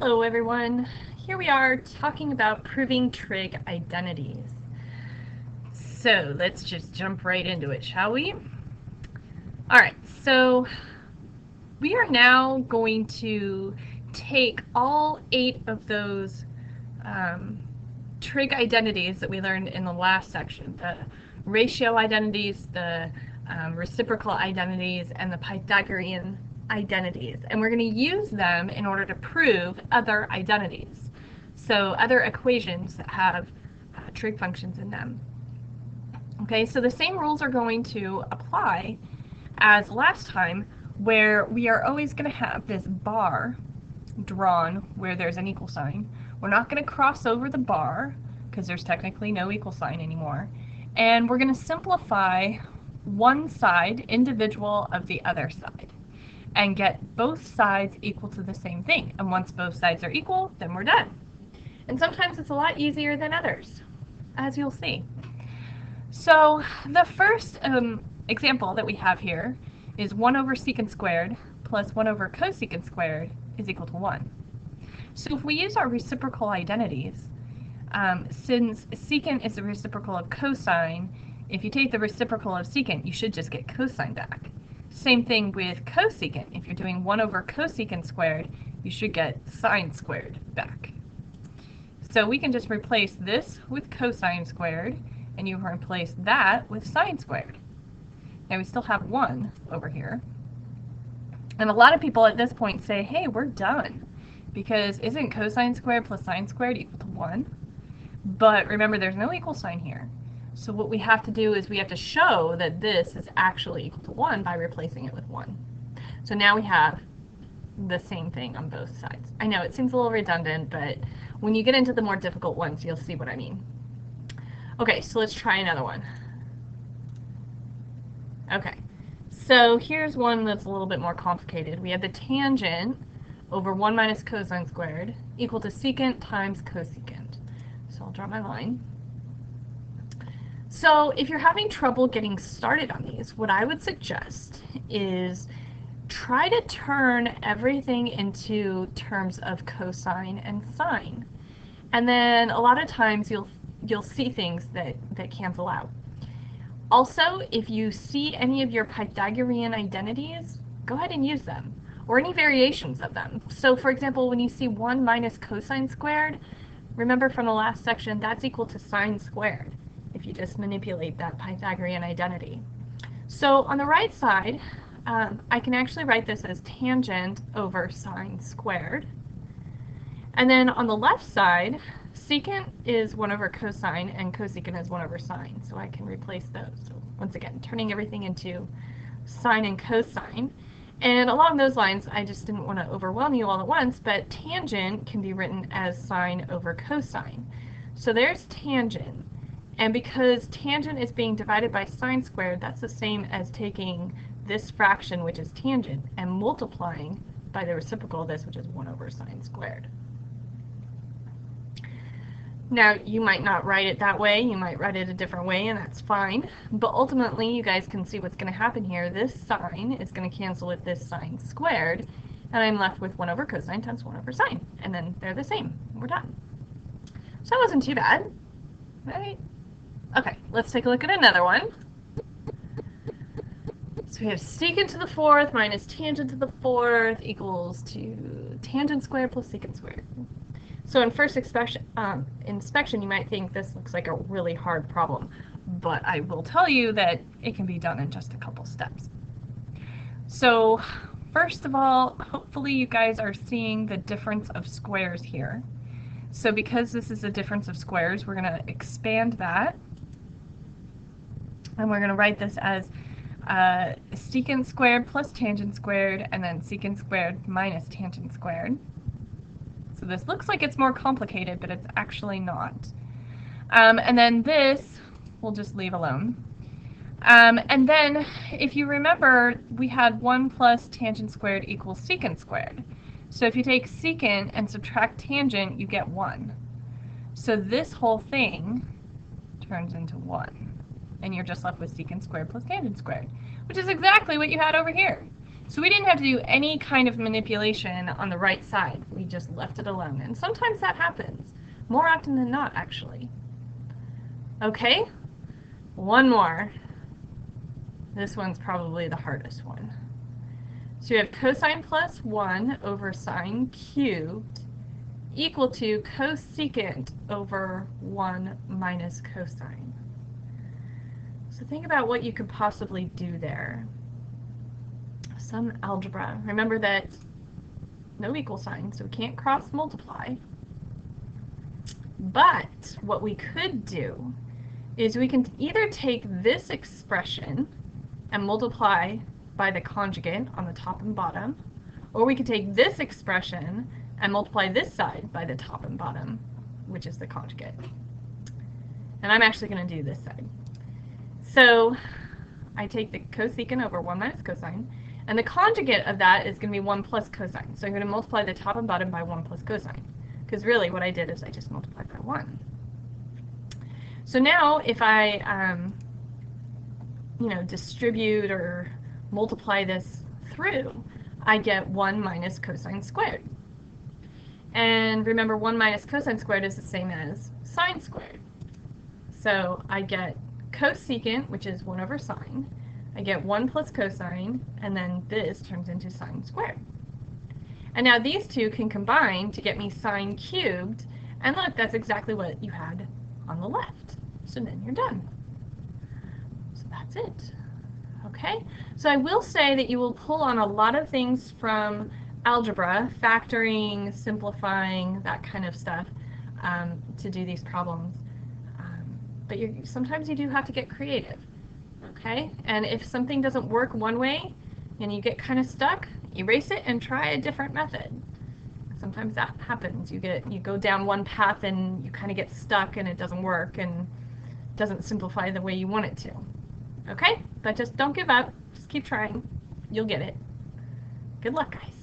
Hello everyone, here we are talking about proving trig identities. So let's just jump right into it, shall we? Alright, so we are now going to take all 8 of those trig identities that we learned in the last section, the ratio identities, the reciprocal identities, and the Pythagorean identities, and we're going to use them in order to prove other identities. So other equations that have trig functions in them. Okay, so the same rules are going to apply as last time, where we are always going to have this bar drawn where there's an equal sign. We're not going to cross over the bar because there's technically no equal sign anymore, and we're going to simplify one side individual of the other side and get both sides equal to the same thing. And once both sides are equal, then we're done. And sometimes it's a lot easier than others, as you'll see. So the first example that we have here is 1 over secant squared plus 1 over cosecant squared is equal to 1. So if we use our reciprocal identities, since secant is the reciprocal of cosine, if you take the reciprocal of secant, you should just get cosine back. Same thing with cosecant. If you're doing 1 over cosecant squared, you should get sine squared back. So we can just replace this with cosine squared, and you replace that with sine squared. Now we still have 1 over here. And a lot of people at this point say, hey, we're done, because isn't cosine squared plus sine squared equal to 1? But remember, there's no equal sign here. So what we have to do is we have to show that this is actually equal to 1 by replacing it with 1. So now we have the same thing on both sides. I know it seems a little redundant, but when you get into the more difficult ones, you'll see what I mean. Okay, so let's try another one. Okay, so here's one that's a little bit more complicated. We have the tangent over 1 minus cosine squared equal to secant times cosecant. So I'll draw my line. So if you're having trouble getting started on these, what I would suggest is try to turn everything into terms of cosine and sine. And then a lot of times you'll see things that cancel out. Also, if you see any of your Pythagorean identities, go ahead and use them, or any variations of them. So for example, when you see 1 minus cosine squared, remember from the last section, that's equal to sine squared if you just manipulate that Pythagorean identity. So on the right side, I can actually write this as tangent over sine squared. And then on the left side, secant is 1 over cosine and cosecant is 1 over sine. So I can replace those. So once again, turning everything into sine and cosine. And along those lines, I just didn't want to overwhelm you all at once, but tangent can be written as sine over cosine. So there's tangent. And because tangent is being divided by sine squared, that's the same as taking this fraction, which is tangent, and multiplying by the reciprocal of this, which is 1 over sine squared. Now, you might not write it that way, you might write it a different way, and that's fine. But ultimately, you guys can see what's going to happen here. This sine is going to cancel with this sine squared, and I'm left with 1 over cosine times 1 over sine. And then they're the same. We're done. So that wasn't too bad, right? Okay, let's take a look at another one. So we have secant to the 4th minus tangent to the 4th equals to tangent squared plus secant squared. So in first inspection, you might think this looks like a really hard problem, but I will tell you that it can be done in just a couple steps. So first of all, hopefully you guys are seeing the difference of squares here. So because this is a difference of squares, we're going to expand that, and we're going to write this as secant squared plus tangent squared, and then secant squared minus tangent squared. So this looks like it's more complicated, but it's actually not. And then this we'll just leave alone. And then if you remember, we had 1 plus tangent squared equals secant squared. So if you take secant and subtract tangent, you get 1. So this whole thing turns into 1. And you're just left with secant squared plus tangent squared, which is exactly what you had over here. So we didn't have to do any kind of manipulation on the right side. We just left it alone. And sometimes that happens. More often than not, actually. Okay, one more. This one's probably the hardest one. So you have cosine plus 1 over sine cubed equal to cosecant over 1 minus cosine. So think about what you could possibly do there. Some algebra. Remember that no equal sign, so we can't cross multiply. But what we could do is we can either take this expression and multiply by the conjugate on the top and bottom, or we could take this expression and multiply this side by the top and bottom, which is the conjugate. And I'm actually going to do this side. So I take the cosecant over 1 minus cosine, and the conjugate of that is going to be 1 plus cosine. So I'm going to multiply the top and bottom by 1 plus cosine, because really what I did is I just multiplied by 1. So now if I distribute or multiply this through, I get 1 minus cosine squared. And remember, 1 minus cosine squared is the same as sine squared. So I get cosecant, which is 1 over sine. I get 1 plus cosine, and then this turns into sine squared. And now these two can combine to get me sine cubed, and look, that's exactly what you had on the left. So then you're done. So that's it. Okay? So I will say that you will pull on a lot of things from algebra, factoring, simplifying, that kind of stuff, to do these problems. But sometimes you do have to get creative. Okay? And if something doesn't work one way and you get kind of stuck, erase it and try a different method. Sometimes that happens. You go down one path and you kind of get stuck and it doesn't work and doesn't simplify the way you want it to. Okay? But just don't give up. Just keep trying. You'll get it. Good luck, guys.